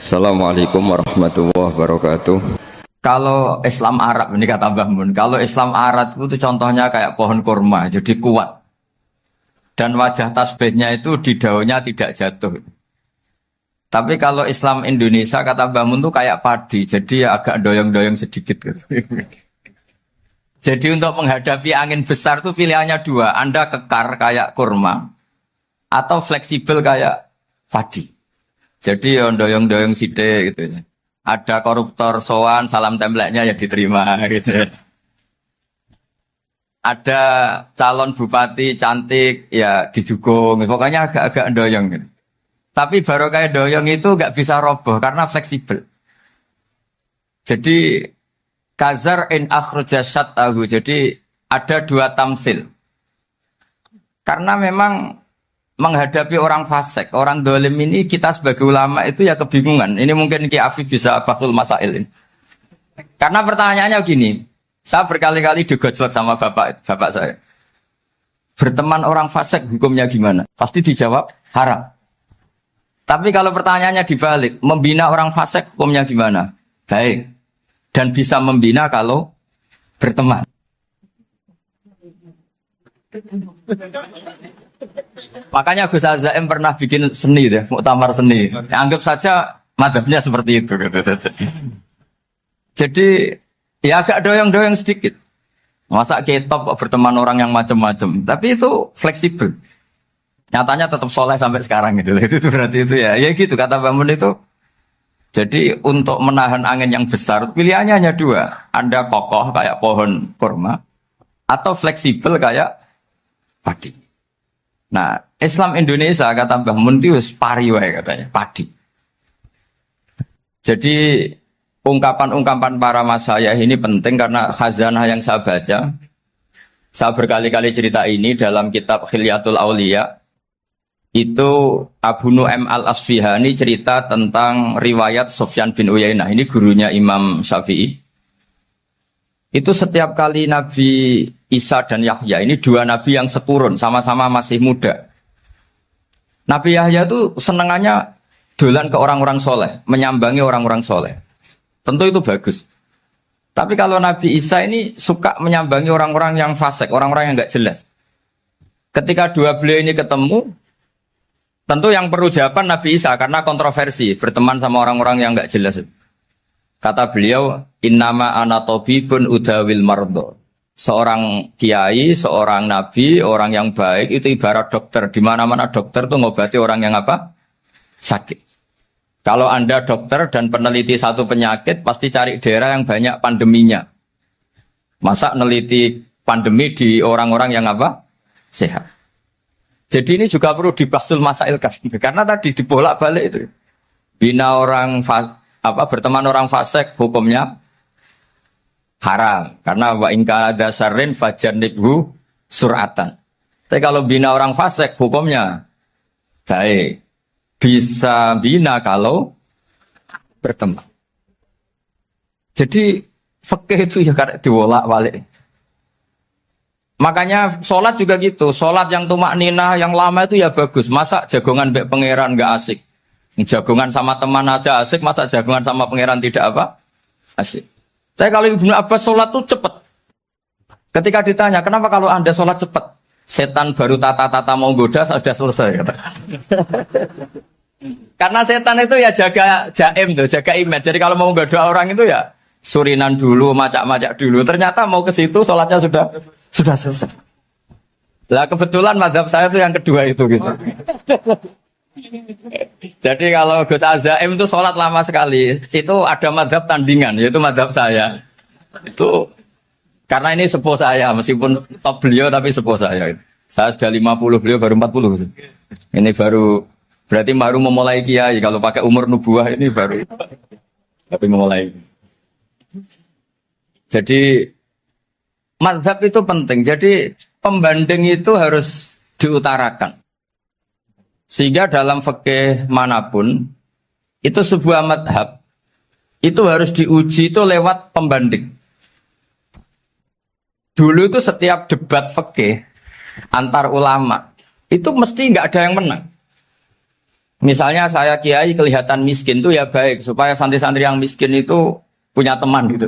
Assalamualaikum warahmatullahi wabarakatuh. Kalau Islam Arab ini kata Mbah Mun, kalau Islam Arab itu contohnya kayak pohon kurma, jadi kuat. Dan wajah tasbihnya itu di daunnya tidak jatuh. Tapi kalau Islam Indonesia kata Mbah Mun itu kayak padi, jadi ya agak doyong-doyong sedikit gitu. Jadi untuk menghadapi angin besar itu pilihannya dua, Anda kekar kayak kurma atau fleksibel kayak padi. Jadi ya doyong-doyong sithik gitu ya. Ada koruptor sowan, salam templeknya ya diterima gitu. Ada calon bupati cantik ya didukung. Pokoknya agak-agak doyong gitu. Tapi baru kayak doyong itu nggak bisa roboh karena fleksibel. Jadi kazar in akhraja syatahu. Jadi ada dua tamsil. Karena memang menghadapi orang fasik, orang dolim ini kita sebagai ulama itu ya kebingungan. Ini mungkin Ki Afif bisa bahsul masail ini. Karena pertanyaannya gini, saya berkali-kali digojlok sama bapak saya. Berteman orang fasik hukumnya gimana? Pasti dijawab haram. Tapi kalau pertanyaannya dibalik, membina orang fasik hukumnya gimana? Baik. Dan bisa membina kalau berteman. Makanya Gus Azaim pernah bikin seni deh, muktamar seni. Anggap saja madhabnya seperti itu. Jadi ya agak doyong-doyong sedikit. Masa ketop berteman orang yang macam-macam. Tapi itu fleksibel. Nyatanya tetap soleh sampai sekarang gitu. Itu berarti itu ya. Ya gitu kata Bangun itu. Jadi untuk menahan angin yang besar pilihannya hanya dua. Anda kokoh kayak pohon kurma atau fleksibel kayak padi. Nah, Islam Indonesia kata Mbah Mun itu pari wae katanya, padi. Jadi ungkapan-ungkapan para masyayikh ini penting karena khazanah yang saya baca. Saya berkali-kali cerita ini dalam kitab Khilyatul Auliya. Itu Abu Nu'aim Al-Asfihani cerita tentang riwayat Sufyan bin Uyainah. Ini gurunya Imam Syafi'i. Itu setiap kali Nabi Isa dan Yahya, ini dua nabi yang seturun, sama-sama masih muda. Nabi Yahya itu senengannya dolan ke orang-orang soleh, menyambangi orang-orang soleh. Tentu itu bagus. Tapi kalau Nabi Isa ini suka menyambangi orang-orang yang fasik, orang-orang yang nggak jelas. Ketika dua beliau ini ketemu, tentu yang perlu jawaban Nabi Isa karena kontroversi, berteman sama orang-orang yang nggak jelas. Kata beliau, innama ana tabibun udawil mardo. Seorang kiai, seorang nabi, orang yang baik itu ibarat dokter. Di mana-mana dokter tuh ngobati orang yang apa? Sakit. Kalau Anda dokter dan peneliti satu penyakit, pasti cari daerah yang banyak pandeminya. Masa neliti pandemi di orang-orang yang apa? Sehat. Jadi ini juga perlu dibahsul masail karena tadi dibolak-balik itu. Bina orang berteman orang fasik hukumnya haram karena wa in kana dasarin fajanibhu suratan. Tapi kalau bina orang fasik hukumnya baik. Bisa bina kalau berteman. Jadi fikih itu ya karena dibolak-balik. Makanya sholat juga gitu. Sholat yang tumak ninah yang lama itu ya bagus. Masa jagongan mbek pangeran enggak asik. Jagongan sama teman aja asik, masa jagongan sama pangeran tidak apa? Asik. Saya kalau Ibnu Abbas sholat tuh cepat. Ketika ditanya, kenapa kalau Anda sholat cepat? Setan baru tata-tata mau goda, sudah selesai. Kata. Karena setan itu ya jaga jaim tuh, jaga image. Jadi kalau mau goda orang itu ya surinan dulu, macak-macak dulu. Ternyata mau ke situ sholatnya sudah selesai. Lah kebetulan mazhab saya itu yang kedua itu gitu. Jadi kalau Gus Azaim itu sholat lama sekali, itu ada madhab tandingan, yaitu madhab saya. Itu karena ini sepuh saya, meskipun top beliau tapi sepuh saya. Saya sudah 50, beliau baru 40. Ini berarti baru memulai kiai. Kalau pakai umur nubuah ini baru, tapi memulai. Jadi madhab itu penting. Jadi pembanding itu harus diutarakan. Sehingga dalam fikih manapun, itu sebuah madhab, itu harus diuji itu lewat pembanding. Dulu itu setiap debat fikih antar ulama, itu mesti nggak ada yang menang. Misalnya saya kiai kelihatan miskin tuh ya baik supaya santri-santri yang miskin itu punya teman gitu.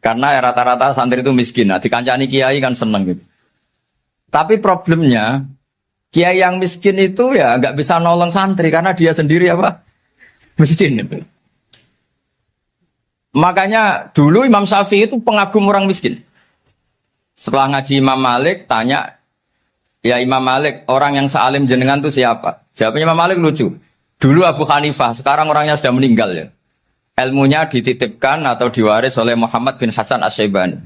Karena rata-rata santri itu miskin. Nah, dikancani kiai kan seneng gitu. Tapi problemnya kiai yang miskin itu ya nggak bisa nolong santri karena dia sendiri apa? Miskin gitu. Makanya dulu Imam Syafi'i itu pengagum orang miskin. Setelah ngaji Imam Malik tanya, ya Imam Malik, orang yang sealim jenengan itu siapa? Jawabnya Imam Malik lucu. Dulu Abu Hanifah, sekarang orangnya sudah meninggal ya. Ilmunya dititipkan atau diwaris oleh Muhammad bin Hasan Asy-Syaibani.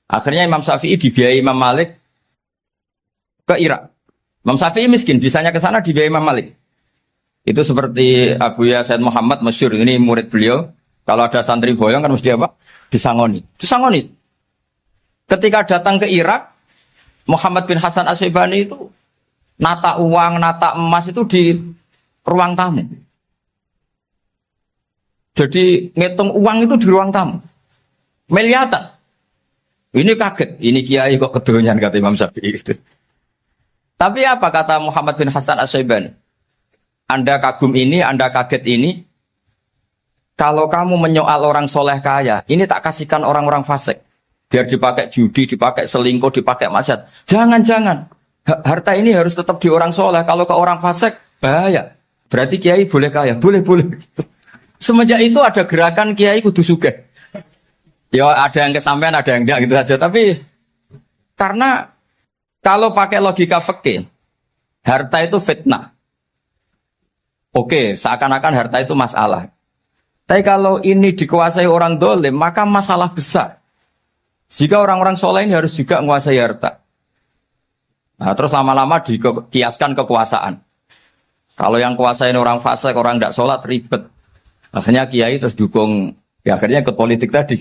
Akhirnya Imam Syafi'i dibiayai Imam Malik ke Irak. Imam Syafi'i miskin, bisanya ke sana dibiayai Imam Malik. Itu seperti Abu Ya Said Muhammad masyhur, ini murid beliau. Kalau ada santri boyong kan mesti apa? Disangoni. Disangoni. Ketika datang ke Irak, Muhammad bin Hasan Asy-Syaibani itu nata uang, nata emas itu di ruang tamu. Jadi ngitung uang itu di ruang tamu. Miliatan. Ini kaget, ini kiai kok kedonyan kata Imam Syafi'i itu. Tapi apa kata Muhammad bin Hasan Asy-Syaibani? Anda kagum ini, Anda kaget ini. Kalau kamu menyoal orang soleh kaya, ini tak kasihkan orang-orang fasik. Biar dipakai judi, dipakai selingkuh, dipakai maksiat. Jangan-jangan. Harta ini harus tetap di orang soleh. Kalau ke orang fasik, bahaya. Berarti kiai boleh kaya. Boleh-boleh. Semenjak itu ada gerakan kiai kudu sugih. Ya ada yang kesampaian, ada yang enggak gitu saja. Tapi karena kalau pakai logika fikih, harta itu fitnah. Oke, seakan-akan harta itu masalah. Tapi kalau ini dikuasai orang dolim, maka masalah besar. Jika orang-orang soleh ini harus juga menguasai harta. Nah, terus lama-lama dikiaskan kekuasaan. Kalau yang kuasain orang fasik, orang tidak sholat, ribet. Akhirnya kiai terus dukung, ya akhirnya ke politik tadi.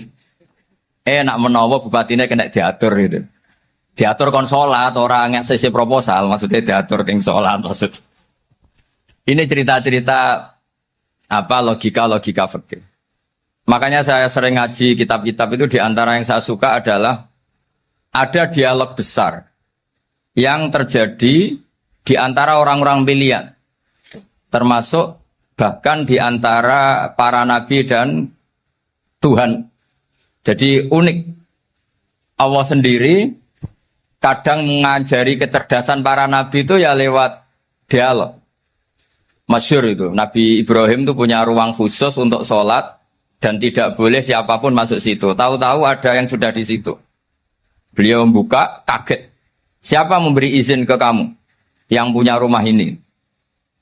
Nak menawa bupatinya kena diatur gitu. Diatur kon sholat, orang yang sesi proposal, maksudnya diatur keng sholat, maksud. Ini cerita-cerita apa logika-logika fikih. Makanya saya sering ngaji kitab-kitab itu, di antara yang saya suka adalah ada dialog besar yang terjadi di antara orang-orang pilihan, termasuk bahkan di antara para nabi dan Tuhan. Jadi unik. Allah sendiri kadang mengajari kecerdasan para nabi itu ya lewat dialog. Masyhur itu, Nabi Ibrahim itu punya ruang khusus untuk sholat dan tidak boleh siapapun masuk situ. Tahu-tahu ada yang sudah di situ. Beliau membuka, kaget. Siapa memberi izin ke kamu yang punya rumah ini?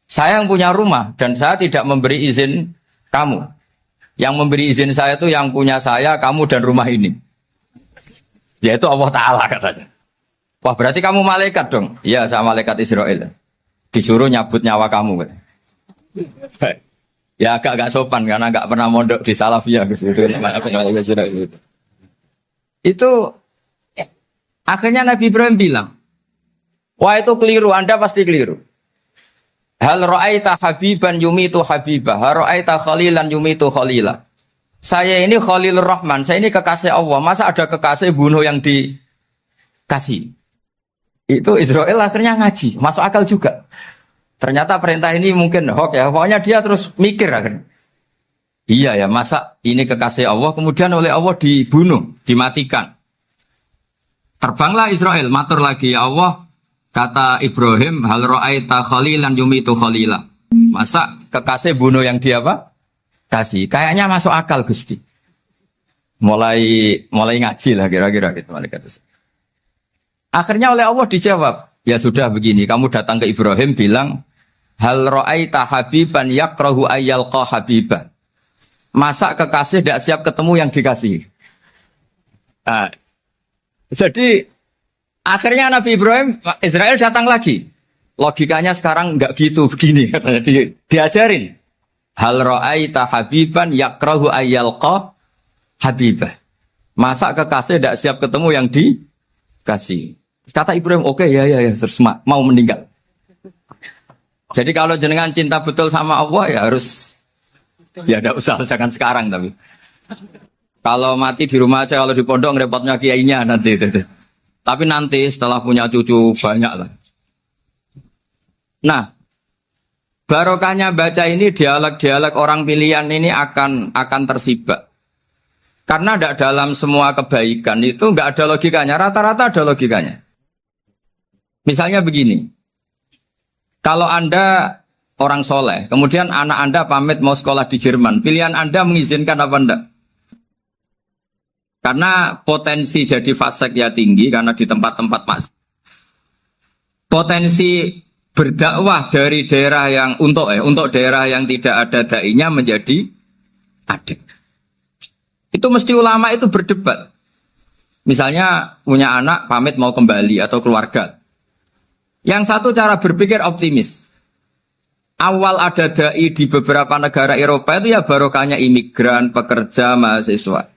Saya yang punya rumah dan saya tidak memberi izin kamu. Yang memberi izin saya itu yang punya saya, kamu dan rumah ini. Yaitu Allah Ta'ala katanya. Wah berarti kamu malaikat dong? Iya saya malaikat Israel. Disuruh nyabut nyawa kamu. Ya agak sopan karena agak pernah mondok di Salafiyah itu akhirnya Nabi Ibrahim bilang, wah itu keliru, Anda pasti keliru. Hal ra'aita habiban yumitu habibah, hal ra'aita khalilan yumitu khalilah. Saya ini Khalilur Rahman, saya ini kekasih Allah, masa ada kekasih bunuh yang dikasih? Itu Israel akhirnya ngaji, masuk akal juga. Ternyata perintah ini mungkin hoax ya. Pokoknya dia terus mikir akhirnya. Iya ya, masa ini kekasih Allah kemudian oleh Allah dibunuh, dimatikan. Terbanglah Israel, matur lagi ya Allah, kata Ibrahim, hal ra'aita khalilan yumitu khalilah. Masa kekasih bunuh yang dia apa? Kasih. Kayaknya masuk akal Gusti. Mulai ngaji lah kira-kira gitu malaikat. Akhirnya oleh Allah dijawab, ya sudah begini, kamu datang ke Ibrahim bilang, hal ra'aita habiban yakrahu ayyalqa habibah. Masa kekasih tidak siap ketemu yang dikasih. Nah, jadi akhirnya Nabi Ibrahim, Israel datang lagi. Logikanya sekarang enggak gitu, begini katanya diajarin. Hal ra'aita habiban yakrahu ayyalqa habibah. Masa kekasih tidak siap ketemu yang dikasih. Kata Ibrahim, oke, ya, terus mau meninggal. Jadi kalau jenengan cinta betul sama Allah ya harus, ya tidak usah, jangan sekarang tapi. Kalau mati di rumah aja, kalau di pondok repotnya kiainya nanti. Tapi nanti setelah punya cucu banyak lah. Nah, barokahnya baca ini dialog-dialog orang pilihan ini akan tersibak. Karena tidak dalam semua kebaikan itu nggak ada logikanya, rata-rata ada logikanya. Misalnya begini, kalau Anda orang soleh, kemudian anak Anda pamit mau sekolah di Jerman, pilihan Anda mengizinkan apa enggak? Karena potensi jadi fasik ya tinggi, karena di tempat-tempat mas. Potensi berdakwah dari daerah yang untuk daerah yang tidak ada dai-nya menjadi ada. Itu mesti ulama itu berdebat. Misalnya punya anak pamit mau kembali atau keluarga. Yang satu cara berpikir optimis. Awal ada dai di beberapa negara Eropa itu ya barokahnya imigran, pekerja, mahasiswa.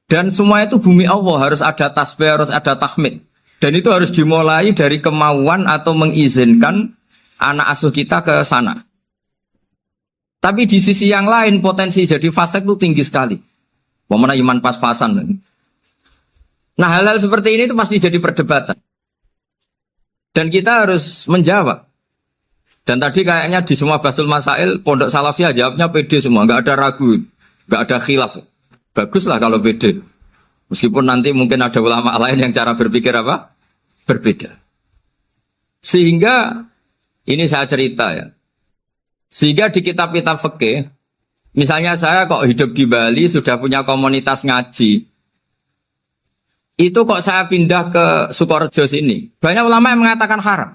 Dan semua itu bumi Allah, harus ada tasbih, harus ada tahmid. Dan itu harus dimulai dari kemauan atau mengizinkan anak asuh kita ke sana. Tapi di sisi yang lain potensi jadi fasik itu tinggi sekali. Pemana iman pas-pasan. Nah hal-hal seperti ini itu pasti jadi perdebatan. Dan kita harus menjawab. Dan tadi kayaknya di semua Basul Masail, Pondok Salafiyah jawabnya pede semua. Nggak ada ragu, nggak ada khilaf. Baguslah kalau pede. Meskipun nanti mungkin ada ulama lain yang cara berpikir apa? Berbeda. Sehingga, ini saya cerita ya. Sehingga di kitab-kitab fikih, misalnya saya kok hidup di Bali sudah punya komunitas ngaji. Itu kok saya pindah ke Sukorejo sini. Banyak ulama yang mengatakan haram.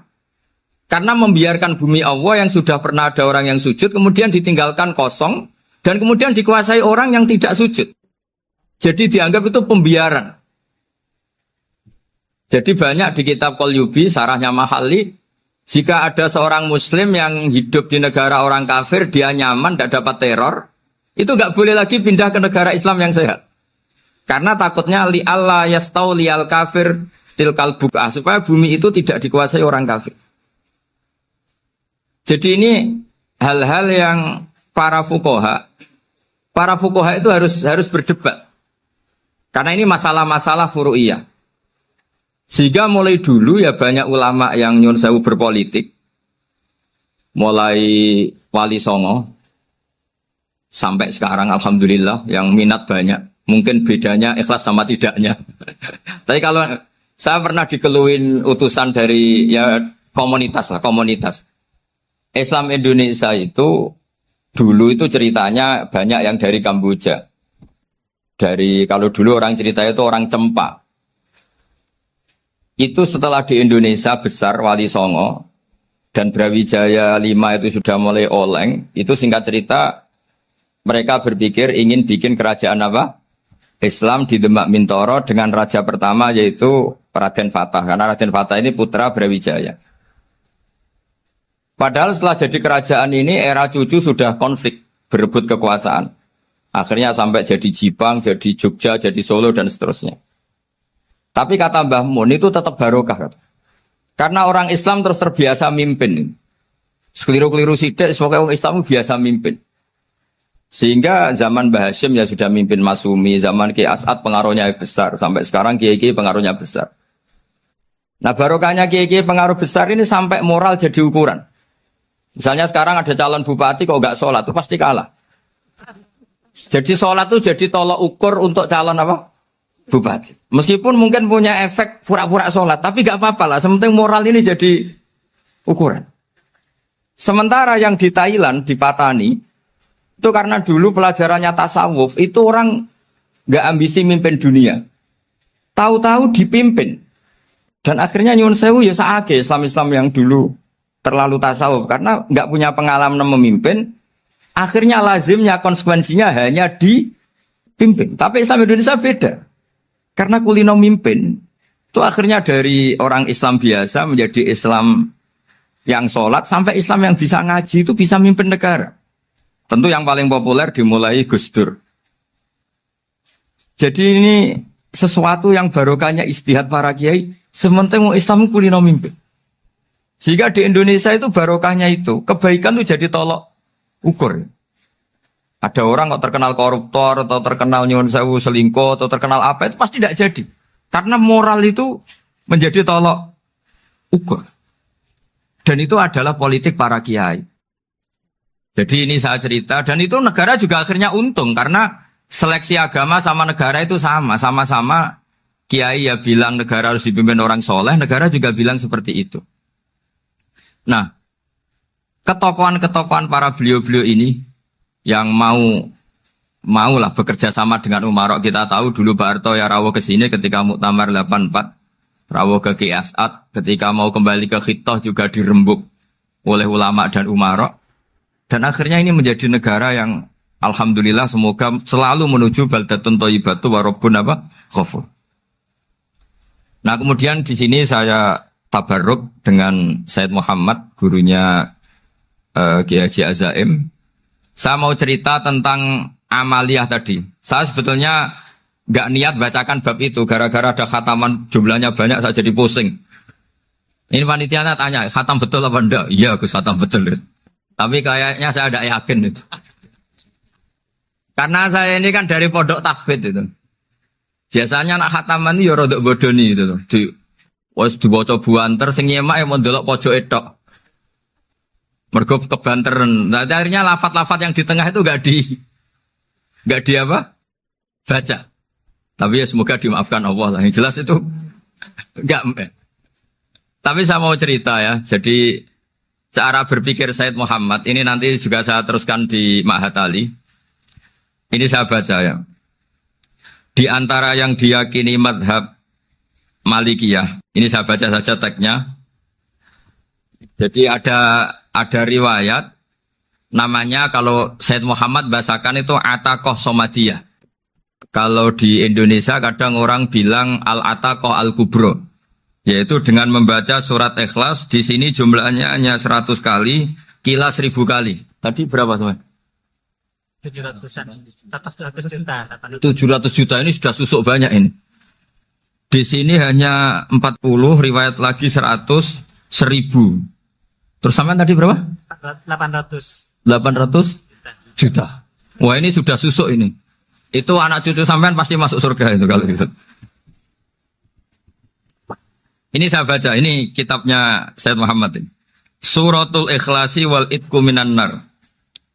Karena membiarkan bumi Allah yang sudah pernah ada orang yang sujud, kemudian ditinggalkan kosong, dan kemudian dikuasai orang yang tidak sujud. Jadi dianggap itu pembiaran. Jadi banyak di kitab Qalyubi, sarahnya Mahalli, jika ada seorang muslim yang hidup di negara orang kafir, dia nyaman, tidak dapat teror, itu nggak boleh lagi pindah ke negara Islam yang sehat. Karena takutnya li'alla yastau li'al kafir tilkal buk'ah, supaya bumi itu tidak dikuasai orang kafir. Jadi ini hal-hal yang para fuqaha itu harus berdebat. Karena ini masalah-masalah furu'iyah. Sehingga mulai dulu ya banyak ulama yang nyun sewu berpolitik. Mulai Wali Songo sampai sekarang alhamdulillah yang minat banyak. Mungkin bedanya ikhlas sama tidaknya. Tapi kalau saya pernah dikeluhin utusan dari ya komunitas. Islam Indonesia itu dulu itu ceritanya banyak yang dari Kamboja. Kalau dulu orang cerita itu orang Cempa. Itu setelah di Indonesia besar Wali Songo dan Brawijaya 5 itu sudah mulai oleng. Itu singkat cerita mereka berpikir ingin bikin kerajaan apa? Islam di Demak Mintoro dengan raja pertama yaitu Raden Fatah. Karena Raden Fatah ini putra Brawijaya. Padahal setelah jadi kerajaan ini era cucu sudah konflik, berebut kekuasaan. Akhirnya sampai jadi Jipang, jadi Jogja, jadi Solo dan seterusnya. Tapi kata Mbah Mun itu tetap barokah. Karena orang Islam terus terbiasa mimpin. Sekeliru-keliru sidik, sebagai orang Islam biasa mimpin. Sehingga zaman Mbah Hashim ya sudah mimpin Masumi, zaman Ki As'ad pengaruhnya besar. Sampai sekarang Kiai-Kiai pengaruhnya besar. Nah barokahnya Kiai-Kiai pengaruh besar ini sampai moral jadi ukuran. Misalnya sekarang ada calon bupati kok nggak sholat, itu pasti kalah. Jadi sholat itu jadi tolok ukur untuk calon apa? Bupati. Meskipun mungkin punya efek pura-pura sholat, tapi nggak apa-apa lah. Sementing moral ini jadi ukuran. Sementara yang di Thailand, di Patani, itu karena dulu pelajarannya tasawuf, itu orang nggak ambisi mimpin dunia. Tahu-tahu dipimpin. Dan akhirnya nyuwun sewu ya saake Islam-Islam yang dulu terlalu tasawuf karena nggak punya pengalaman memimpin, akhirnya lazimnya konsekuensinya hanya dipimpin. Tapi Islam Indonesia beda, karena kulino mimpin itu akhirnya dari orang Islam biasa menjadi Islam yang sholat sampai Islam yang bisa ngaji itu bisa mimpin negara. Tentu yang paling populer dimulai Gus Dur. Jadi ini sesuatu yang barokahnya istihad para kiai, sementing Islam kulino mimpin. Sehingga di Indonesia itu barokahnya itu, kebaikan itu jadi tolok ukur. Ada orang kok terkenal koruptor, atau terkenal nyuwun sewu selingkuh, atau terkenal apa, itu pasti tidak jadi. Karena moral itu menjadi tolok ukur. Dan itu adalah politik para kiai. Jadi ini saya cerita, dan itu negara juga akhirnya untung, karena seleksi agama sama negara itu sama-sama kiai ya bilang negara harus dipimpin orang soleh, negara juga bilang seperti itu. Nah, ketokohan-ketokohan para beliau-beliau ini yang maulah bekerja sama dengan Umarok. Kita tahu dulu Pak Harto ya rawuh ke sini ketika Muktamar 84, rawuh ke Ki As'ad, ketika mau kembali ke Khittah juga dirembuk oleh ulama dan Umarok. Dan akhirnya ini menjadi negara yang alhamdulillah semoga selalu menuju baldatun thayyibatu wa rabbun ghafur. Nah, kemudian di sini saya tabarruk dengan Said Muhammad, gurunya Kiai Haji Azaim. Saya mau cerita tentang amaliyah tadi. Saya sebetulnya nggak niat bacakan bab itu, gara-gara ada khataman jumlahnya banyak saya jadi pusing. Ini panitianya tanya, khatam betul apa enggak? Iya, Gus, khatam betul. Tapi kayaknya saya tidak yakin itu. Karena saya ini kan dari pondok tahfidz itu. Biasanya anak khataman itu ya rada bodoni itu. Wes dibaca buanter sing nyemak mau ndelok pojok etok. Mergo kebanteren. Nah, akhirnya lafat-lafat yang di tengah itu enggak di apa? Baca. Tapi ya semoga dimaafkan Allah lah. Yang jelas itu enggak. Tapi saya mau cerita ya. Jadi cara berpikir Said Muhammad ini nanti juga saya teruskan di Ma'had Ali. Ini saya baca ya. Di antara yang diyakini madhab Malikiyah, ini saya baca saja teksnya. Jadi ada riwayat namanya, kalau Said Muhammad bahasakan itu Ataqoh Somadiyah. Kalau di Indonesia kadang orang bilang Al-Ataqoh Al-Kubro, yaitu dengan membaca surat Ikhlas. Di sini jumlahnya hanya 100 kali, kila 1000 kali. Tadi berapa teman? 700 juta ini sudah susuk banyak ini. Di sini hanya 40, riwayat lagi 100, 1000. Terus sampai tadi berapa? 800 juta. Wah, ini sudah susuk ini. Itu anak cucu sampean pasti masuk surga itu kalau gitu. Ini saya baca, ini kitabnya Said Muhammad ini. Suratul Ikhlasi wal Itqu minan nar.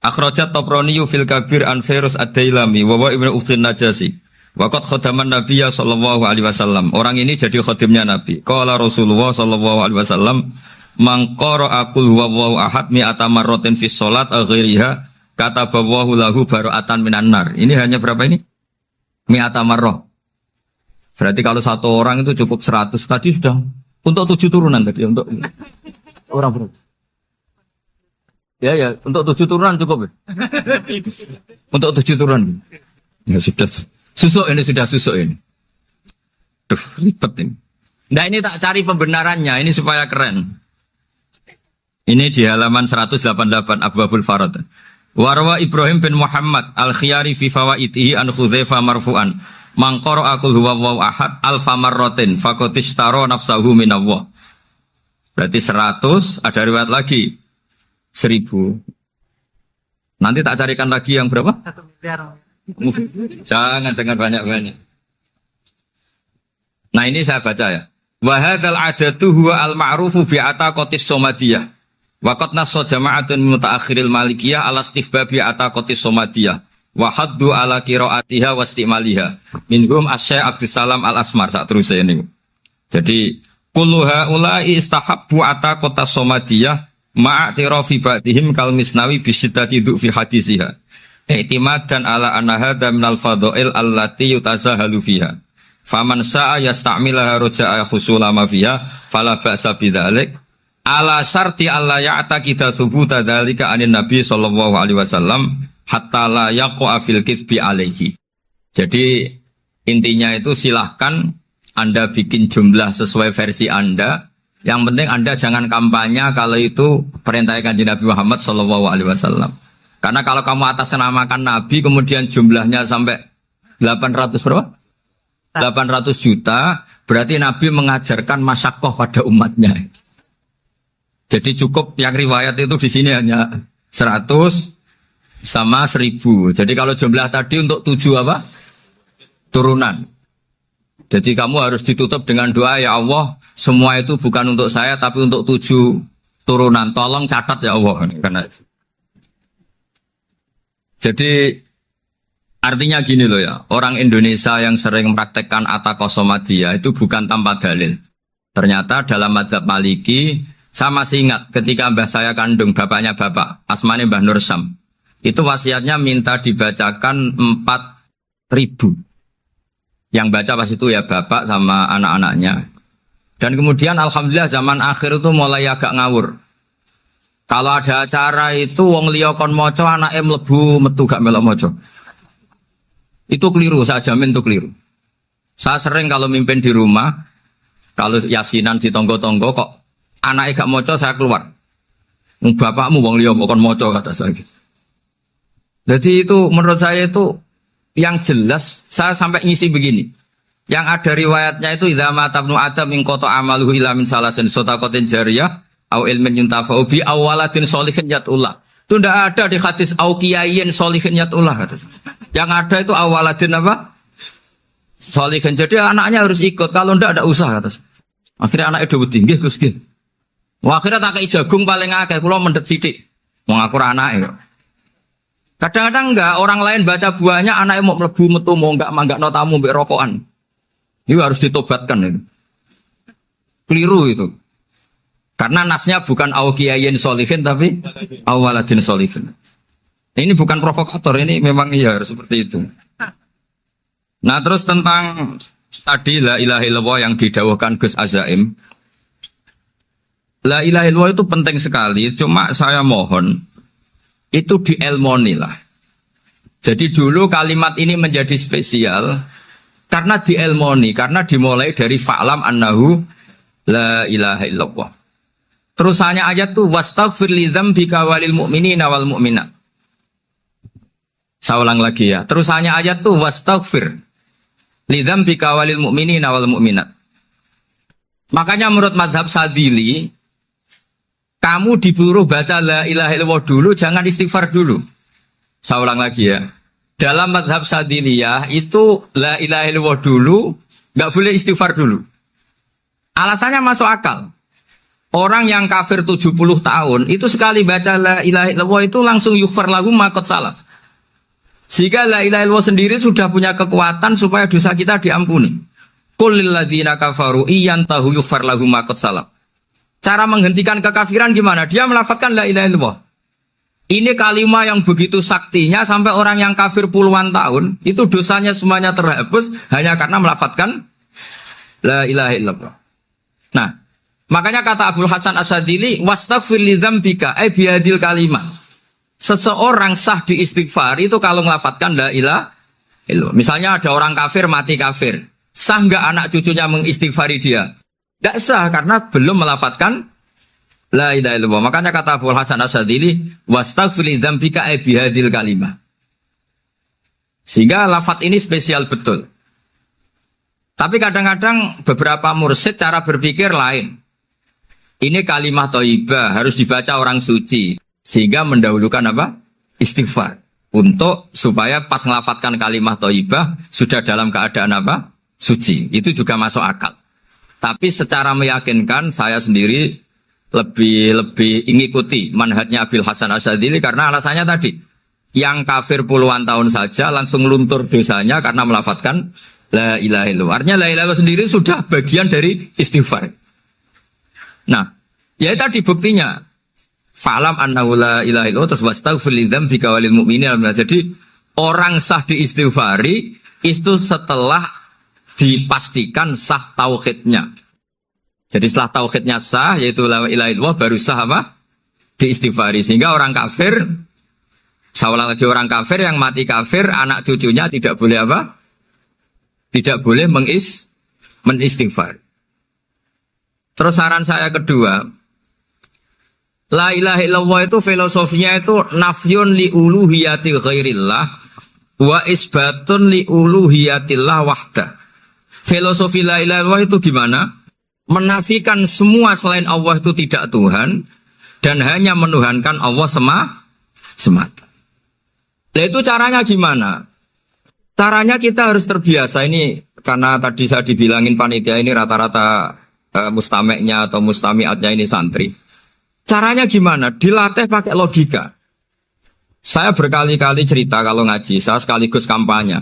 Akhrajat Tabrani fil Kabir an Fairuz ad-Dailami wa Ibnu Ukhtin Najasi. Waqad khadaman Nabiyya sallallahu alaihi wasallam. Orang ini jadi khadimnya Nabi. Qala Rasulullah sallallahu alaihi wasallam, "Man qara'a qul huwallahu ahad mi'ata marratin fi shalat ghairiha kataballahu lahu bara'atan minan nar." Ini hanya berapa ini? Mi'ata marrah. Berarti kalau satu orang itu cukup 100. Tadi sudah untuk 7 turunan tadi, untuk orang berapa? Ya, untuk 7 turunan cukup ya? Untuk 7 turunan. Ya sudah. Susuk ini. Duh, ribet ini. Nah, ini tak cari pembenarannya, ini supaya keren. Ini di halaman 188 Abwabul Farad. Warwa Ibrahim bin Muhammad al-Khiyari fi fawaitihi an Hudzaifah marfu'an. Man qara'a qul huwallahu ahad alfa marratin faqad ishtara nafsahu minallah. Berarti 100, ada riwayat lagi 1000. Nanti tak carikan lagi yang berapa? 1 miliar. Jangan banyak-banyak. Nah, ini saya baca ya. Wa hadzal adatu huwa al-ma'rufu bi ataqatis somadiyah. Wa qad nassa jama'atun min mutaakhiril malikiyah ala istihbabi ataqatis somadiyah. Wa haddu ala qiraatiha wa istimaliha. Minhum Asy-Syaikh Abdus Salam Al-Asmar sak terusé niku. Jadi kullu haula'i istahabbu ataqatas somadiyah ma'atirafi ba'dihim kal misnawi bi syiddati fi hadisiha. I'timadan ala anna hadza minal fadha'il allati yutasahalu fiha. Faman sa'a yasta'milaha raja'a husula ma fiha fala ba'sa bidzalik. Ala syarti alla ya'taqida thubuta dzalika anin nabi sallallahu alaihi wasallam hatta la yaqa fil kitsbi alaihi. Jadi intinya itu silahkan Anda bikin jumlah sesuai versi Anda. Yang penting Anda jangan kampanye kalau itu perintah Kanjeng Nabi Muhammad sallallahu alaihi wasallam. Karena kalau kamu atasnamakan Nabi kemudian jumlahnya sampai 800 berapa? 800 juta, berarti Nabi mengajarkan masyakoh pada umatnya. Jadi cukup yang riwayat itu di sini hanya 100 sama 1000. Jadi kalau jumlah tadi untuk 7 apa? Turunan. Jadi kamu harus ditutup dengan doa, ya Allah, semua itu bukan untuk saya tapi untuk 7 turunan. Tolong catat ya Allah. Karena jadi artinya gini loh ya, orang Indonesia yang sering mempraktekkan Atakosomadiyah itu bukan tanpa dalil. Ternyata dalam mazhab Maliki, saya masih ingat ketika mbah saya kandung, bapaknya bapak, asmane Mbah Nur Syam, itu wasiatnya minta dibacakan 4.000. Yang baca pas itu ya bapak sama anak-anaknya. Dan kemudian alhamdulillah zaman akhir itu mulai agak ngawur. Kalau ada acara itu wong liya kon maca anake mlebu metu gak melok maca. Itu keliru, saya jamin itu keliru. Saya sering kalau mimpin di rumah, kalau yasinan di tonggo-tonggo kok anaknya gak maca saya keluar. Bapakmu wong liya kon maca kata saya gitu. Jadi itu menurut saya itu yang jelas saya sampai ngisi begini. Yang ada riwayatnya itu idza mata ibnu adam min qata amaluhu illa min salasin shadaqatin jariyah au ilmin yuntafa'u bi awaladin sholihin yatullah. Itu tidak ada di hadis au kiyayin sholihin yatullah. Yang ada itu awaladin apa? Sholihin. Jadi anaknya harus ikut. Kalau tidak ada usah kata. Akhirnya anaknya udah tinggi Gus nggih. Wah, akhirnya tak kei jagung paling akeh kula mendet sithik. Wong aku ora anake. Kadang-kadang enggak, orang lain baca buahnya, anaknya mau melebu metu, mau enggak no tamu, mbek rokokan. Itu harus ditobatkan itu. Keliru itu. Karena nasnya bukan awkiyayin solihin, tapi awaladin solihin. Ini bukan provokator, ini memang iya harus seperti itu. Nah terus tentang tadi la ilaha illallah yang didawahkan Gus Azaim. La ilaha illallah itu penting sekali, cuma saya mohon itu dielmoni lah. Jadi dulu kalimat ini menjadi spesial karena dielmoni, karena dimulai dari fa'lam annahu la ilaha illallah. Terusannya ayat tuh wastaghfir li dzambika walil mu'minina wal mu'minat. Saya ulang lagi ya. Terusannya ayat tuh wastaghfir li dzambika walil mu'minina wal mu'minat. Makanya menurut mazhab Sadili, kamu disuruh baca la ilaha illallah dulu, jangan istighfar dulu. Saya ulang lagi ya. Dalam mazhab Sadiliyah itu la ilaha illallah dulu, nggak boleh istighfar dulu. Alasannya masuk akal. Orang yang kafir 70 tahun, itu sekali baca la ilaha illallah itu langsung yughfar lahu ma qad salaf. Sehingga la ilaha illallah sendiri sudah punya kekuatan supaya dosa kita diampuni. Qul lil ladzina kafaru iyantahu yughfar lahum ma qad salaf. Cara menghentikan kekafiran gimana? Dia melafadzkan la ilaha illallah. Ini kalimat yang begitu saktinya sampai orang yang kafir puluhan tahun itu dosanya semuanya terhapus hanya karena melafadzkan la ilaha illallah. Nah, makanya kata Abdul Hasan Asadili wastaghfir li dzambika ay bihadil kalimah. Seseorang sah di istighfar itu kalau melafadzkan la ilaha illallah. Misalnya ada orang kafir mati kafir, sah enggak anak cucunya mengistighfari dia? Tidak sah karena belum melafatkan la ilaha illallah. Makanya kata Abu Hasan Asadili wastaghfir li dzambika ay bihadil kalimah. Sehingga lafaz ini spesial betul. Tapi kadang-kadang beberapa mursyid cara berpikir lain. Ini kalimat thayyibah harus dibaca orang suci sehingga mendahulukan apa? Istighfar. Untuk supaya pas melafatkan kalimat thayyibah sudah dalam keadaan apa? Suci. Itu juga masuk akal. Tapi secara meyakinkan saya sendiri lebih mengikuti manhajnya Abil Hasan Asyadzili karena alasannya tadi yang kafir puluhan tahun saja langsung luntur dosanya karena melafadzkan la ilaha illallah. Artinya la ilaha illallah sendiri sudah bagian dari istighfar. Nah, ya tadi buktinya fa'lam annahu la ilaha illallah terus wastaghfir li dzambika walil mu'minin. Jadi orang sah diistighfari itu setelah dipastikan sah tauhidnya. Jadi setelah tauhidnya sah yaitu la ilaha illallah baru sah apa? Diistighfari. Sehingga orang kafir, saya ulang lagi, orang kafir yang mati kafir anak cucunya tidak boleh apa? Tidak boleh menistighfar. Terus saran saya kedua, la ilaha illallah itu filosofinya itu nafyun li uluhiyati ghairillah wa isbatun li uluhiyatillah wahdah. Filosofi la ilaha illallah itu gimana? Menafikan semua selain Allah itu tidak Tuhan dan hanya menuhankan Allah semata. Nah itu caranya gimana? Caranya kita harus terbiasa ini karena tadi saya dibilangin panitia ini rata-rata mustameknya atau mustamiatnya ini santri. Caranya gimana? Dilatih pakai logika. Saya berkali-kali cerita kalau ngaji, saya sekaligus kampanye.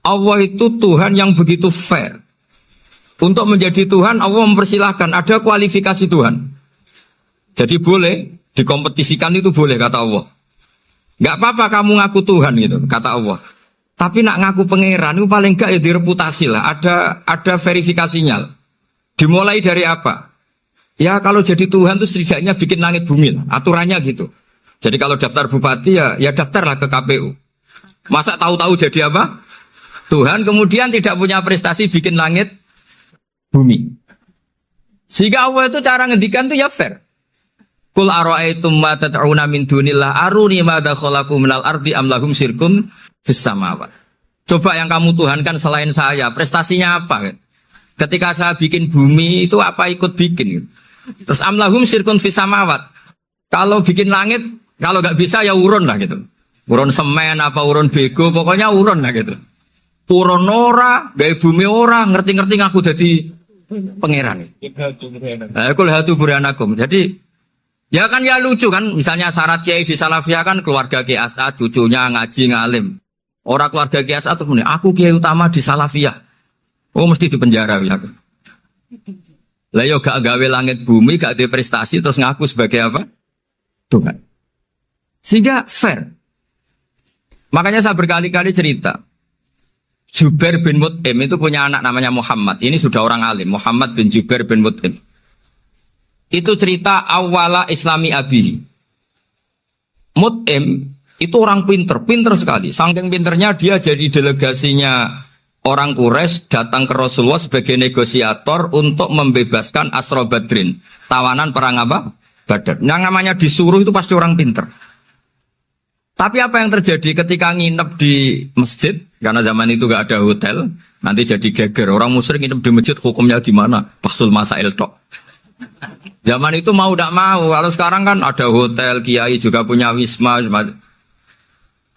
Allah itu Tuhan yang begitu fair. Untuk menjadi Tuhan, Allah mempersilahkan, ada kualifikasi Tuhan. Jadi boleh, dikompetisikan itu boleh, kata Allah. Gak apa-apa kamu ngaku Tuhan gitu, kata Allah. Tapi nak ngaku pangeran itu paling gak ya direputasi lah, ada verifikasinya. Dimulai dari apa? Ya kalau jadi Tuhan itu setidaknya bikin langit bumi lah. Aturannya gitu. Jadi kalau daftar bupati ya daftarlah ke KPU. Masa tahu-tahu jadi apa? Tuhan kemudian tidak punya prestasi bikin langit bumi. Sehingga Allah itu cara ngendikan itu ya fair. Qul ara'aytum ma tad'una min dunillah aruni madza khalaqu minal ardi am lahum syirkun fis samawat. Coba yang kamu tuhankan selain saya, prestasinya apa? Ketika saya bikin bumi itu apa ikut bikin? Terus amlahum sirkun fis samawat. Kalau bikin langit, kalau nggak bisa ya urun lah gitu. Urun semen apa urun bego, pokoknya urun lah gitu. Urun ora, gaya bumi ora, ngerti-ngerti ngaku jadi pangeran. Kul hatu burhanakum. Jadi ya kan ya lucu kan, misalnya syarat kiai di Salafiyah kan keluarga Kiai As'ad, cucunya ngaji ngalim. Orang keluarga Kiai As'ad tuh aku kiai utama di Salafiyah. Oh mesti di penjara ya. Lah yo gak gawe langit bumi, gak ada prestasi terus ngaku sebagai apa? Tuhan. Sehingga fair. Makanya saya berkali-kali cerita. Jubair bin Mut'im itu punya anak namanya Muhammad. Ini sudah orang alim, Muhammad bin Jubair bin Mut'im. Itu cerita awala Islami Abi. Mut'im itu orang pinter sekali. Saking pinternya dia jadi delegasinya orang Quraisy datang ke Rasulullah sebagai negosiator untuk membebaskan Asra Badrin, tawanan perang apa? Badar. Yang namanya disuruh itu pasti orang pinter. Tapi apa yang terjadi ketika nginep di masjid? Karena zaman itu gak ada hotel, nanti jadi geger. Orang musyrik nginep di masjid hukumnya gimana? Bahsul masail tok. Zaman itu mau tidak mau. Kalau sekarang kan ada hotel, kiai juga punya wisma.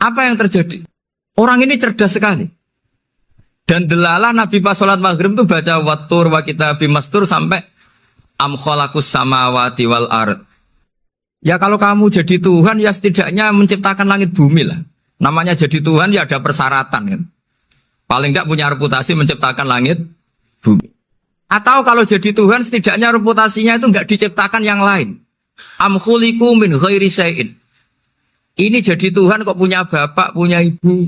Apa yang terjadi? Orang ini cerdas sekali. Dan delalah Nabi pas sholat maghrib itu baca wattur wa kitabim mastur sampai am khalaqus samawati wal ard. Ya kalau kamu jadi Tuhan ya setidaknya menciptakan langit bumi lah. Namanya jadi Tuhan ya ada persyaratan kan. Paling enggak punya reputasi menciptakan langit bumi. Atau kalau jadi Tuhan setidaknya reputasinya itu enggak diciptakan yang lain. Am khuliqu min ghairi syai'in. Ini jadi Tuhan kok punya bapak, punya ibu.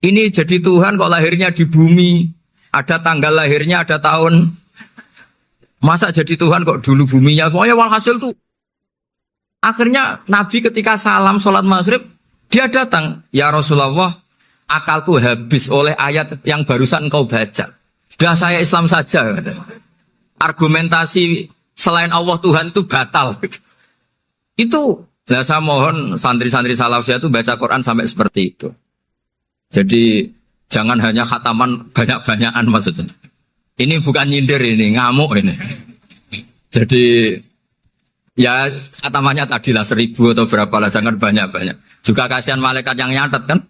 Ini jadi Tuhan kok lahirnya di bumi, ada tanggal lahirnya, ada tahun. Masa jadi Tuhan kok dulu buminya, pokoknya walhasil tuh. Akhirnya Nabi ketika salam sholat maghrib, dia datang. Ya Rasulullah, akalku habis oleh ayat yang barusan kau baca. Sudah saya Islam saja. Argumentasi selain Allah Tuhan itu batal. Itu, nah saya mohon santri-santri Salafiyah itu baca Quran sampai seperti itu. Jadi jangan hanya khataman banyak-banyakan maksudnya. Ini bukan nyindir ini, ngamuk ini. Jadi ya khatamannya tadilah 1000 atau berapa lah, jangan banyak-banyak. Juga kasihan malaikat yang nyatet kan.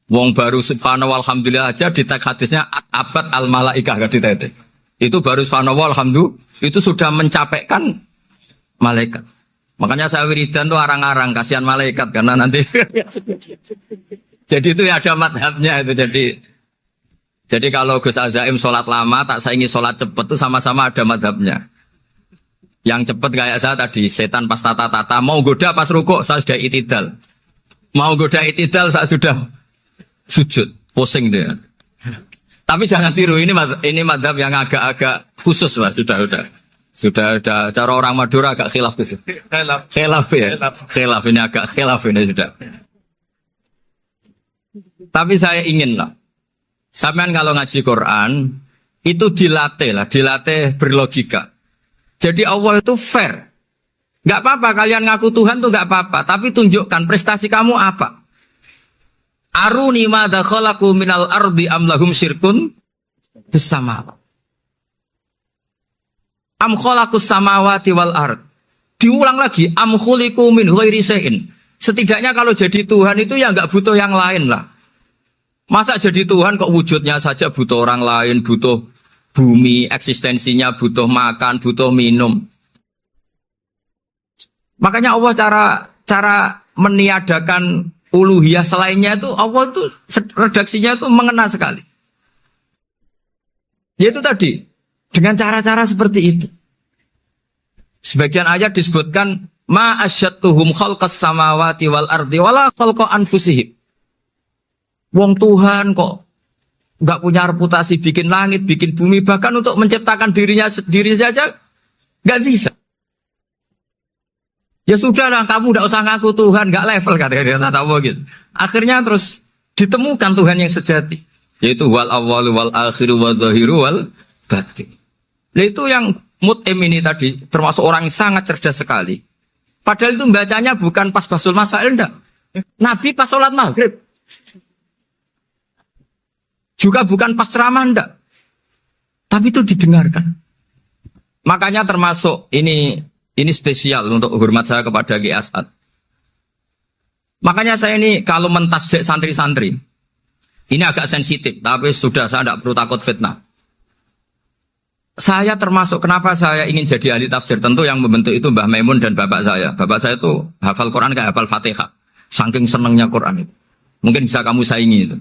Wong baru subhanallah alhamdulillah aja di teks hadisnya abad al malaikah kan ditete. Itu baru subhanallah alhamdulillah itu sudah mencapaikan malaikat. Makanya saya wiridan tuh arang-arang kasihan malaikat karena nanti jadi itu ya ada madhabnya itu. Jadi kalau Gus Azaim sholat lama tak saingi sholat cepet itu sama-sama ada madhabnya. Yang cepet kayak saya tadi setan pas tata-tata mau goda pas rukuk saya sudah itidal. Mau goda itidal saya sudah sujud pusing dia. Tapi jangan tiru ini madhab yang agak-agak khusus lah sudah cara orang Madura agak khilaf tuh. Khilaf ya. Khilaf ini agak khilaf ini sudah. Tapi saya ingin lah, sampean kalau ngaji Quran itu dilatih berlogika. Jadi Allah itu fair. Gak apa-apa kalian ngaku Tuhan tuh gak apa-apa, tapi tunjukkan prestasi kamu apa. Aruni madza khalaqu minal ardi am lahum syirkun fis samawati. Am khalaqus samawati wal ard. Diulang lagi, am khuliqu min ghairi syai'in. Setidaknya kalau jadi Tuhan itu ya gak butuh yang lain lah. Masa jadi Tuhan kok wujudnya saja butuh orang lain, butuh bumi, eksistensinya butuh makan, butuh minum. Makanya Allah cara meniadakan uluhiyah selainnya itu Allah itu redaksinya itu mengena sekali. Yaitu tadi dengan cara-cara seperti itu. Sebagian ayat disebutkan ma asyattuhum khalqas samawati wal ardi wala khalqa anfusihim. Wong Tuhan kok nggak punya reputasi bikin langit, bikin bumi, bahkan untuk menciptakan dirinya sendiri saja nggak bisa. Ya sudahlah, kamu nggak usah ngaku Tuhan, nggak level kata Allah gitu. Akhirnya terus ditemukan Tuhan yang sejati, yaitu wal awwalu wal akhiru wal zahiru wal batin. Nah itu yang Mut'im ini tadi termasuk orang yang sangat cerdas sekali. Padahal itu bacanya bukan pas basul masail, enggak. Nabi pas sholat maghrib. Juga bukan pas ceramah, enggak. Tapi itu didengarkan. Makanya termasuk ini spesial untuk hormat saya kepada Ki As'ad. Makanya saya ini kalau mentasjik santri-santri, ini agak sensitif, tapi sudah saya tidak perlu takut fitnah. Saya termasuk kenapa saya ingin jadi ahli tafsir, tentu yang membentuk itu Mbah Maimun dan bapak saya. Bapak saya itu hafal Quran kayak hafal Fatihah. Saking senangnya Quran itu. Mungkin bisa kamu saingi itu.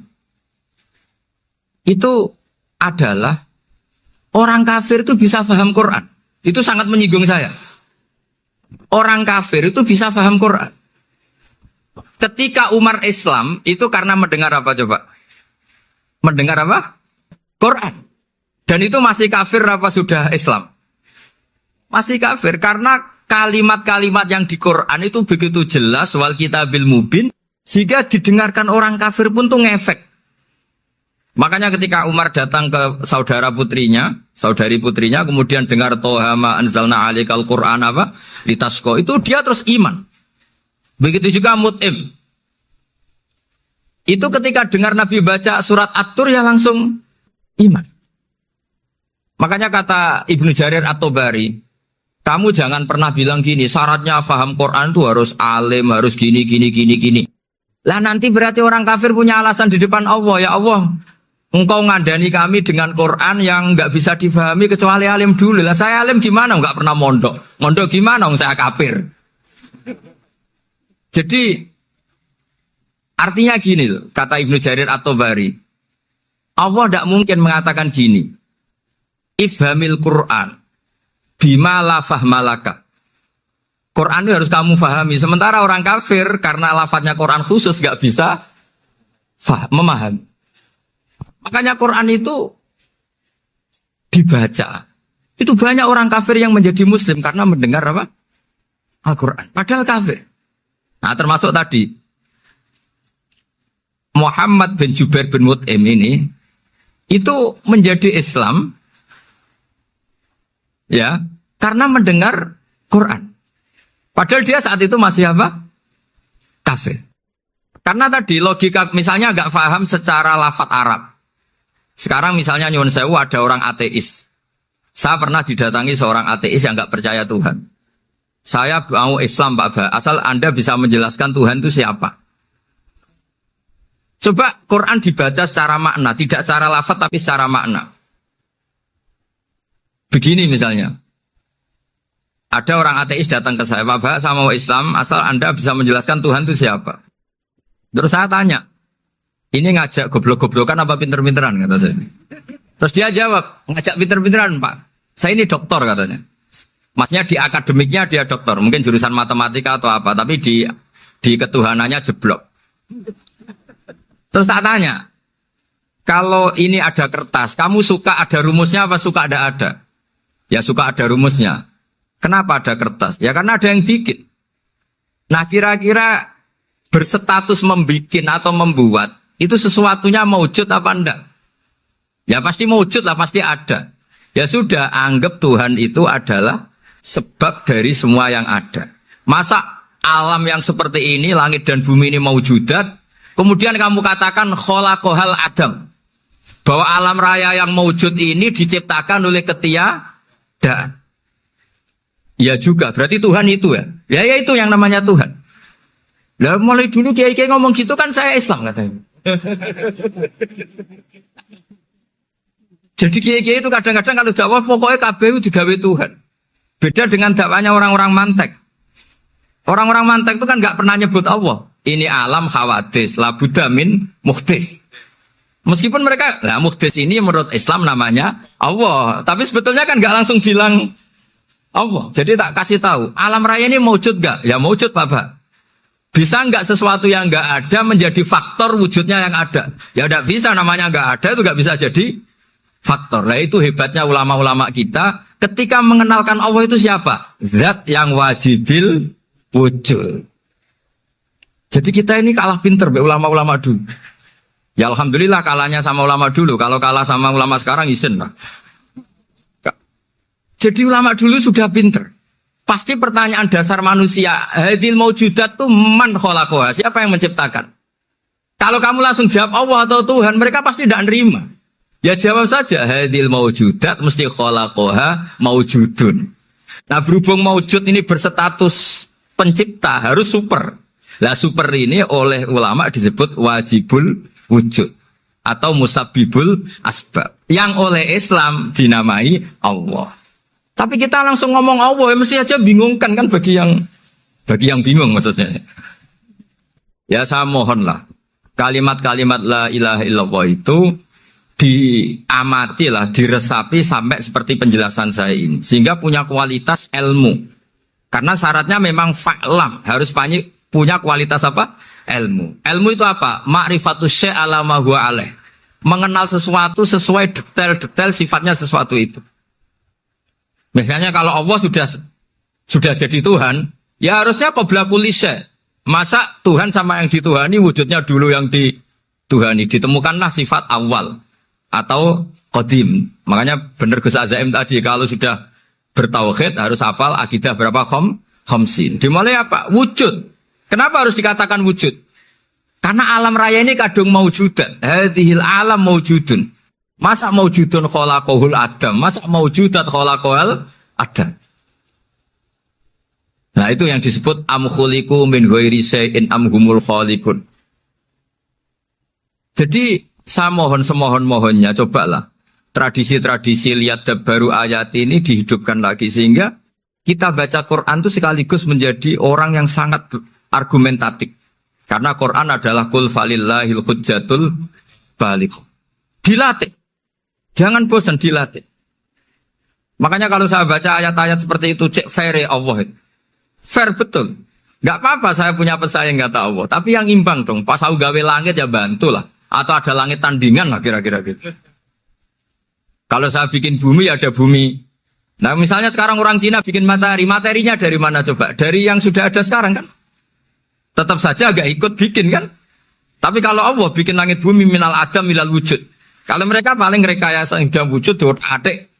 Itu adalah orang kafir itu bisa paham Quran. Itu sangat menyinggung saya. Orang kafir itu bisa paham Quran. Ketika Umar Islam itu karena mendengar apa coba? Mendengar apa? Quran. Dan itu masih kafir apa sudah Islam? Masih kafir karena kalimat-kalimat yang di Quran itu begitu jelas wal kitabil mubin sehingga didengarkan orang kafir pun tuh ngefek. Makanya ketika Umar datang ke saudari putrinya, kemudian dengar Toha ma anzalna alaikal Qur'an apa? Litasqa, itu dia terus iman. Begitu juga Mut'im. Itu ketika dengar Nabi baca surat At-Tur ya langsung iman. Makanya kata Ibnu Jarir At-Tabari, kamu jangan pernah bilang gini, syaratnya paham Quran itu harus alim, harus gini. Lah nanti berarti orang kafir punya alasan di depan Allah, ya Allah, engkau ngandani kami dengan Quran yang nggak bisa difahami kecuali alim dulu. Lah saya alim gimana? Nggak pernah mondok. Mondok gimana? Saya kafir. Jadi artinya gini loh, kata Ibnu Jarir At-Tabari, Allah tidak mungkin mengatakan gini, ifhamil Quran bima la fahmalaka. Quran itu harus kamu fahami. Sementara orang kafir karena lafadznya Quran khusus nggak bisa memahami. Makanya Quran itu dibaca. Itu banyak orang kafir yang menjadi muslim karena mendengar apa? Al-Quran. Padahal kafir. Nah termasuk tadi Muhammad bin Jubair bin Mut'im ini itu menjadi Islam ya karena mendengar Quran. Padahal dia saat itu masih apa? Kafir. Karena tadi logika misalnya nggak paham secara lafadz Arab. Sekarang misalnya nyuwun sewu ada orang ateis. Saya pernah didatangi seorang ateis yang nggak percaya Tuhan. Saya mau Islam Pak Ba, asal Anda bisa menjelaskan Tuhan itu siapa. Coba Quran dibaca secara makna, tidak secara lafadz tapi secara makna. Begini misalnya, ada orang ateis datang ke saya, Pak Ba, saya mau Islam, asal Anda bisa menjelaskan Tuhan itu siapa. Terus saya tanya, ini ngajak goblok-goblokan apa pinter-pinteran, kata saya. Terus dia jawab, ngajak pinter-pinteran Pak, saya ini doktor katanya. Maksudnya di akademiknya dia doktor, mungkin jurusan matematika atau apa, tapi di ketuhanannya jeblok. Terus tak tanya, kalau ini ada kertas, kamu suka ada rumusnya apa suka ada? Ya suka ada rumusnya. Kenapa ada kertas? Ya karena ada yang bikin. Nah kira-kira berstatus membikin atau membuat, itu sesuatunya mewujud apa enggak? Ya pasti mewujud lah, pasti ada. Ya sudah, anggap Tuhan itu adalah sebab dari semua yang ada. Masa alam yang seperti ini, langit dan bumi ini mewujudat, kemudian kamu katakan kholaqohal adam, bahwa alam raya yang mewujud ini diciptakan oleh ketiadaan. Ya juga, berarti Tuhan itu ya. Ya itu yang namanya Tuhan. Lah mulai dulu kiai-kiai ngomong gitu kan saya Islam katanya. Jadi kiai-kiai itu kadang-kadang kalau dakwah pokoknya kabeh itu digawe Tuhan. Beda dengan dakwanya orang-orang mantek. Orang-orang mantek itu kan nggak pernah nyebut Allah. Ini alam khawadis, la budda min muhdis. Meskipun mereka, nah muhdis ini menurut Islam namanya Allah. Tapi sebetulnya kan nggak langsung bilang Allah. Jadi tak kasih tahu, alam raya ini maujud nggak? Ya maujud Bapak. Bisa nggak sesuatu yang nggak ada menjadi faktor wujudnya yang ada? Ya udah bisa, namanya nggak ada itu nggak bisa jadi faktor. Nah itu hebatnya ulama-ulama kita. Ketika mengenalkan Allah itu siapa? Zat yang wajibil wujud. Jadi kita ini kalah pinter be ulama-ulama dulu. Ya alhamdulillah kalahnya sama ulama dulu. Kalau kalah sama ulama sekarang isen lah. Jadi ulama dulu sudah pinter. Pasti pertanyaan dasar manusia, hadil maujudat tuh man khalaqaha, siapa yang menciptakan? Kalau kamu langsung jawab Allah atau Tuhan, mereka pasti tidak nerima. Ya jawab saja, hadil maujudat mesti khalaqaha maujudun. Nah berhubung maujud ini berstatus pencipta, harus super. Lah super ini oleh ulama disebut wajibul wujud atau musabbibul asbab. Yang oleh Islam dinamai Allah. Tapi kita langsung ngomong Allah, ya mesti aja bingungkan kan bagi yang bingung maksudnya. Ya saya mohonlah kalimat-kalimat la ilaha illallah itu diamatilah, diresapi sampai seperti penjelasan saya ini, sehingga punya kualitas ilmu. Karena syaratnya memang fa'lam, harus punya kualitas apa? Ilmu. Ilmu itu apa? Ma'rifatus syai' ala ma huwa alaih. Mengenal sesuatu sesuai detail-detail sifatnya sesuatu itu. Misalnya kalau Allah sudah jadi Tuhan, ya harusnya qabla kulli syai'. Masa Tuhan sama yang dituhani wujudnya dulu yang dituhani. Ditemukanlah sifat awal atau qadim. Makanya benar Gus Azaim tadi, kalau sudah bertauhid harus hafal akidah berapa khamsin. Dimulai apa? Wujud. Kenapa harus dikatakan wujud? Karena alam raya ini kadung maujudan. Hadhil alam maujudun. Masa maujudun khalaqahul adam? Masa maujudat khalaqahul adam? Nah itu yang disebut am khuliqu min ghairi syai'in am humul khaliqun. Jadi saya mohon semohon-mohonnya, cobalah tradisi-tradisi lihat baru ayat ini dihidupkan lagi, sehingga kita baca Quran itu sekaligus menjadi orang yang sangat argumentatif. Karena Quran adalah qul falillahil hujjatul baligh. Dilatih. Jangan bosan, dilatih. Makanya kalau saya baca ayat-ayat seperti itu, cek fair Allah. Fair betul. Gak apa-apa saya punya pesaing kata Allah, tapi yang imbang dong. Pas aku gawe langit ya bantulah. Atau ada langit tandingan lah kira-kira gitu. Kalau saya bikin bumi ya ada bumi. Nah misalnya sekarang orang Cina bikin matahari, materinya dari mana coba? Dari yang sudah ada sekarang kan? Tetap saja agak ikut bikin kan? Tapi kalau Allah bikin langit bumi minal adam minal wujud. Kalau mereka paling rekayasa yang sudah wujud adik.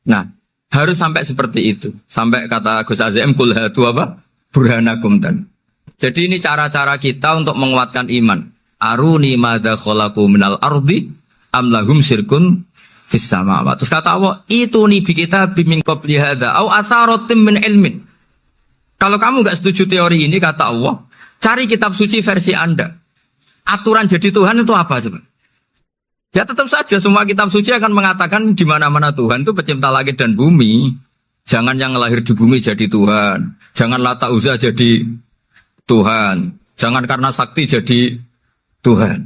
Nah harus sampai seperti itu. Sampai kata Gus Azim kul hatu apa? Burhanakum dan. Jadi ini cara-cara kita untuk menguatkan iman. Aruni madza khalaqu minal ardi am lahum syirkun fis samawati. Terus kata Allah, itu nih bi kitab min qabli hadza au atharatin min ilmin. Kalau kamu enggak setuju teori ini kata Allah, cari kitab suci versi Anda. Aturan jadi Tuhan itu apa coba? Ya tetap saja semua kitab suci akan mengatakan di mana-mana Tuhan itu pencipta langit dan bumi. Jangan yang lahir di bumi jadi Tuhan. Jangan Lata Uzza jadi Tuhan. Jangan karena sakti jadi Tuhan.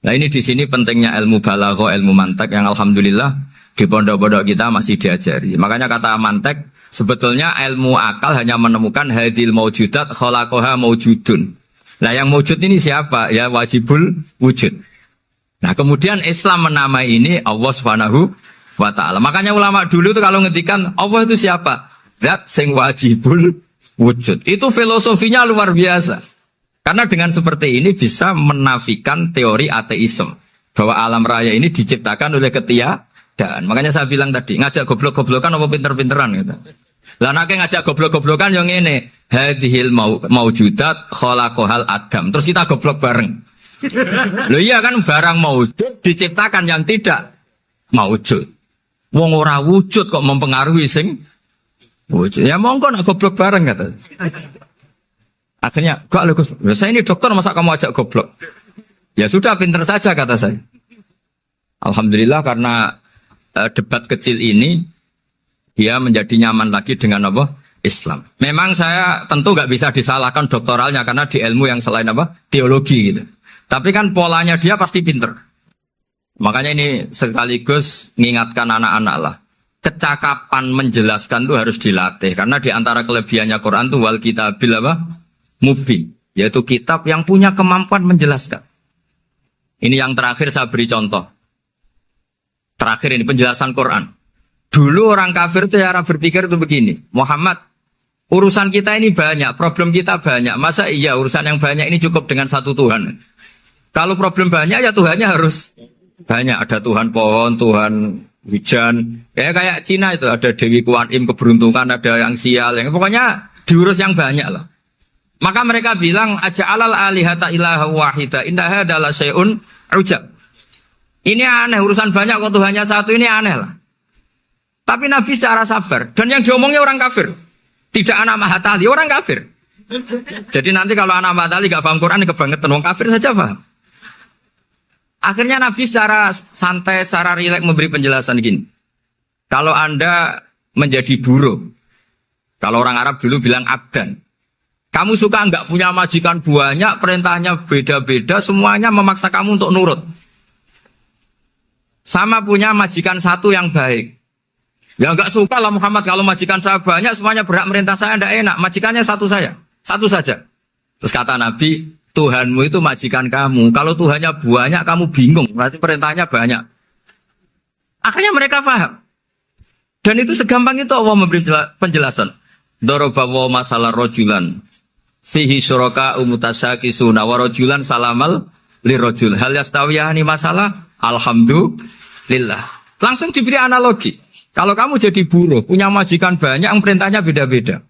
Nah ini di sini pentingnya ilmu balaghah, ilmu mantek yang alhamdulillah di pondok-pondok kita masih diajari. Makanya kata mantek sebetulnya ilmu akal hanya menemukan hadil maujudat khalaqaha maujudun. Nah yang maujud ini siapa? Ya wajibul wujud. Nah kemudian Islam menamai ini Allah Subhanahu wa ta'ala. Makanya ulama dulu itu kalau ngetikan Allah itu siapa? Zat sing wajibul wujud. Itu filosofinya luar biasa. Karena dengan seperti ini bisa menafikan teori ateisme. Bahwa alam raya ini diciptakan oleh ketiadaan. Makanya saya bilang tadi, ngajak goblok-goblokan apa pinter-pinteran gitu. Lah nek ngajak goblok-goblokan yang ini, hadhil maujudat khalaqahal adam. Terus kita goblok bareng. Loh iya kan barang maujud diciptakan yang tidak maujud. Wong ora wujud kok mempengaruhi sing wujud. Ya monggo nak goblok bareng kata. Akhirnya, gak lho Gus, saya ini dokter masa kamu ajak goblok? Ya sudah pinter saja kata saya. Alhamdulillah karena debat kecil ini dia menjadi nyaman lagi dengan apa? Islam. Memang saya tentu nggak bisa disalahkan doktoralnya karena di ilmu yang selain apa? Teologi gitu. Tapi kan polanya dia pasti pinter. Makanya ini sekaligus mengingatkan anak-anak lah. Kecakapan menjelaskan itu harus dilatih karena di antara kelebihannya Quran itu wal kitabil apa? Mubin, yaitu kitab yang punya kemampuan menjelaskan. Ini yang terakhir saya beri contoh. Terakhir ini penjelasan Quran. Dulu orang kafir itu cara berpikir itu begini, Muhammad, urusan kita ini banyak, problem kita banyak. Masa iya urusan yang banyak ini cukup dengan satu Tuhan? Kalau problem banyak ya Tuhannya harus banyak. Ada Tuhan pohon, Tuhan hujan. Kayak Cina itu ada Dewi Kuan Im keberuntungan, ada yang sial, yang pokoknya diurus yang banyak lah. Maka mereka bilang aja'alal alihata ilaha wahida inna hadza la syai'un ujab. Ini aneh, urusan banyak kok Tuhannya satu, ini aneh lah. Tapi Nabi secara sabar, dan yang diomongnya orang kafir. Tidak anak Mahatali, orang kafir. Jadi nanti kalau anak Mahatali gak paham Quran, kebangetan, orang kafir saja paham. Akhirnya Nabi secara santai, secara rileks memberi penjelasan gini. Kalau Anda menjadi buruh, kalau orang Arab dulu bilang abdan. Kamu suka nggak punya majikan banyak, perintahnya beda-beda, semuanya memaksa kamu untuk nurut. Sama punya majikan satu yang baik. Ya nggak suka lah Muhammad kalau majikan saya banyak, semuanya berhak merintah saya, nggak enak. Majikannya satu saja, satu saja. Terus kata Nabi, Tuhanmu itu majikan kamu. Kalau Tuhannya banyak, kamu bingung. Berarti perintahnya banyak. Akhirnya mereka paham. Dan itu segampang itu Allah memberi penjelasan. Dorobawo masalah rojulan. Fihi syuraka umutasakisuna wa rojulan salamal lirojul. Hal yastawiyahani masalah. Alhamdulillah. Langsung diberi analogi. Kalau kamu jadi buruh, punya majikan banyak, yang perintahnya beda-beda.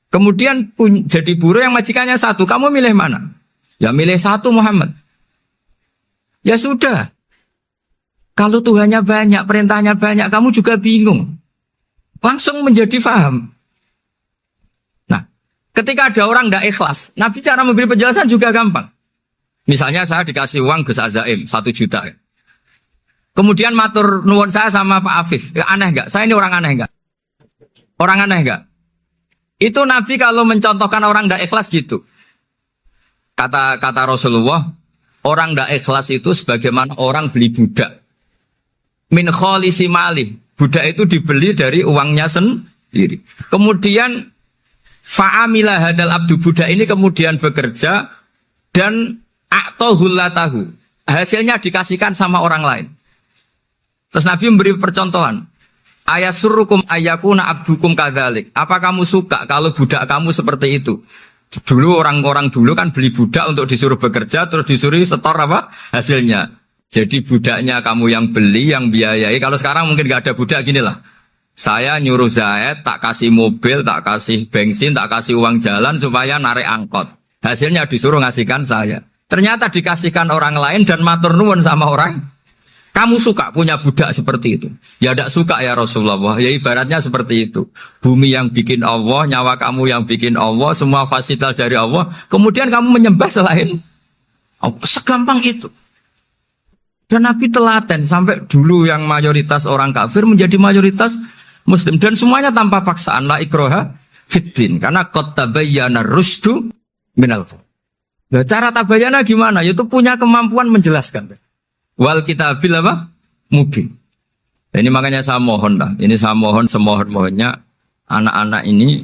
Kemudian jadi buruh yang majikannya satu. Kamu milih mana? Ya milih satu Muhammad. Ya sudah. Kalau Tuhannya banyak, perintahnya banyak, kamu juga bingung. Langsung menjadi faham. Nah, ketika ada orang tidak ikhlas, Nabi cara memberi penjelasan juga gampang. Misalnya saya dikasih uang Gus Azaim 1 juta. Kemudian matur nuwun saya sama Pak Afif. Ya, aneh enggak? Saya ini orang aneh enggak? Orang aneh enggak? Itu Nabi kalau mencontohkan orang tidak ikhlas gitu. Kata Rasulullah, orang tidak ikhlas itu sebagaimana orang beli budak. Min kholisi malih. Budak itu dibeli dari uangnya sendiri. Kemudian fa'amila hadal abdu, budak ini kemudian bekerja dan a'tohullatahu. Hasilnya dikasihkan sama orang lain. Terus Nabi memberi percontohan. Ayasurrukum ayyakuna abdukum kadzalik. Apa kamu suka kalau budak kamu seperti itu? Dulu orang-orang dulu kan beli budak untuk disuruh bekerja terus disuruh setor apa hasilnya. Jadi budaknya kamu yang beli, yang biayai. Kalau sekarang mungkin gak ada budak gini lah. Saya nyuruh Zaid, tak kasih mobil, tak kasih bensin, tak kasih uang jalan supaya narik angkot. Hasilnya disuruh ngasihkan saya. Ternyata dikasihkan orang lain dan matur nuwun sama orang. Kamu suka punya budak seperti itu? Ya tidak suka ya Rasulullah. Ya ibaratnya seperti itu. Bumi yang bikin Allah, nyawa kamu yang bikin Allah, semua fasilitas dari Allah. Kemudian kamu menyembah selain Allah. Segampang itu. Dan Nabi telaten sampai dulu yang mayoritas orang kafir menjadi mayoritas Muslim. Dan semuanya tanpa paksaan. La ikroha fiddin. Karena qad tabayyana rusdu minal ghayy. Nah, cara tabayana gimana? Yaitu punya kemampuan menjelaskan. Wal kitabil apa? Mubin. Ini makanya saya mohon lah. Ini saya mohon semohon-mohonnya anak-anak ini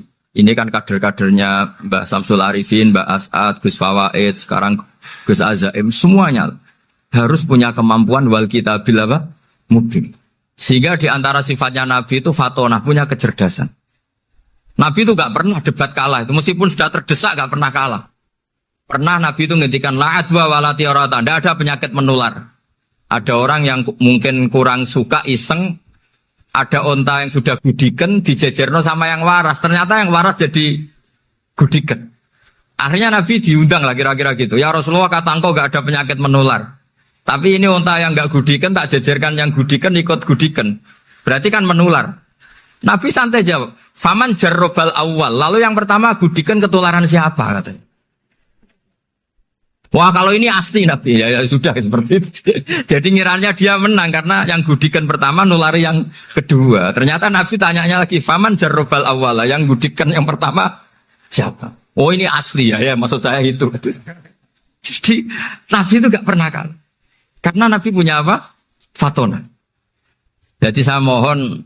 kan kader-kadernya Mbah Samsul Arifin, Mbah As'ad, Gus Fawaid, sekarang Gus Azaim, semuanya harus punya kemampuan wal kitabil apa? Mubin. Sehingga di antara sifatnya Nabi itu fatonah, punya kecerdasan. Nabi itu gak pernah debat kalah. Itu meskipun sudah terdesak gak pernah kalah. Pernah Nabi itu ngendikan la'adwa walati orata. Tidak ada penyakit menular. Ada orang yang mungkin kurang suka iseng. Ada onta yang sudah gudiken dijejerno sama yang waras. Ternyata yang waras jadi gudiken. Akhirnya Nabi diundang lah kira-kira gitu. Ya Rasulullah kata engkau gak ada penyakit menular. Tapi ini onta yang gak gudiken tak jejerkan yang gudiken ikut gudiken. Berarti kan menular. Nabi santai jawab. Faman jarrobal awal. Lalu yang pertama gudiken ketularan siapa katanya. Wah kalau ini asli Nabi ya sudah seperti itu. Jadi ngiranya dia menang karena yang gudikan pertama nulari yang kedua. Ternyata Nabi tanyanya lagi, faman jarrobal awala, yang gudikan yang pertama siapa? Oh ini asli ya maksud saya itu. Jadi Nabi itu gak pernah kalah. Karena Nabi punya apa? Fatona. Jadi saya mohon,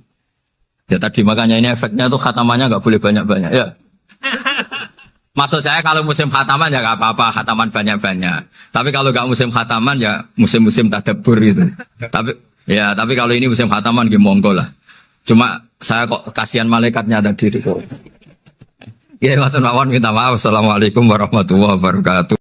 ya tadi makanya ini efeknya tuh khatamannya gak boleh banyak-banyak ya. Maksud saya kalau musim khataman ya gak apa-apa, khataman banyak-banyak. Tapi kalau gak musim khataman ya musim-musim tadabbur gitu. Tapi kalau ini musim khataman ya monggo lah. Cuma saya kok kasihan malaikatnya tadi kok. Ya, minta maaf. Assalamualaikum warahmatullahi wabarakatuh.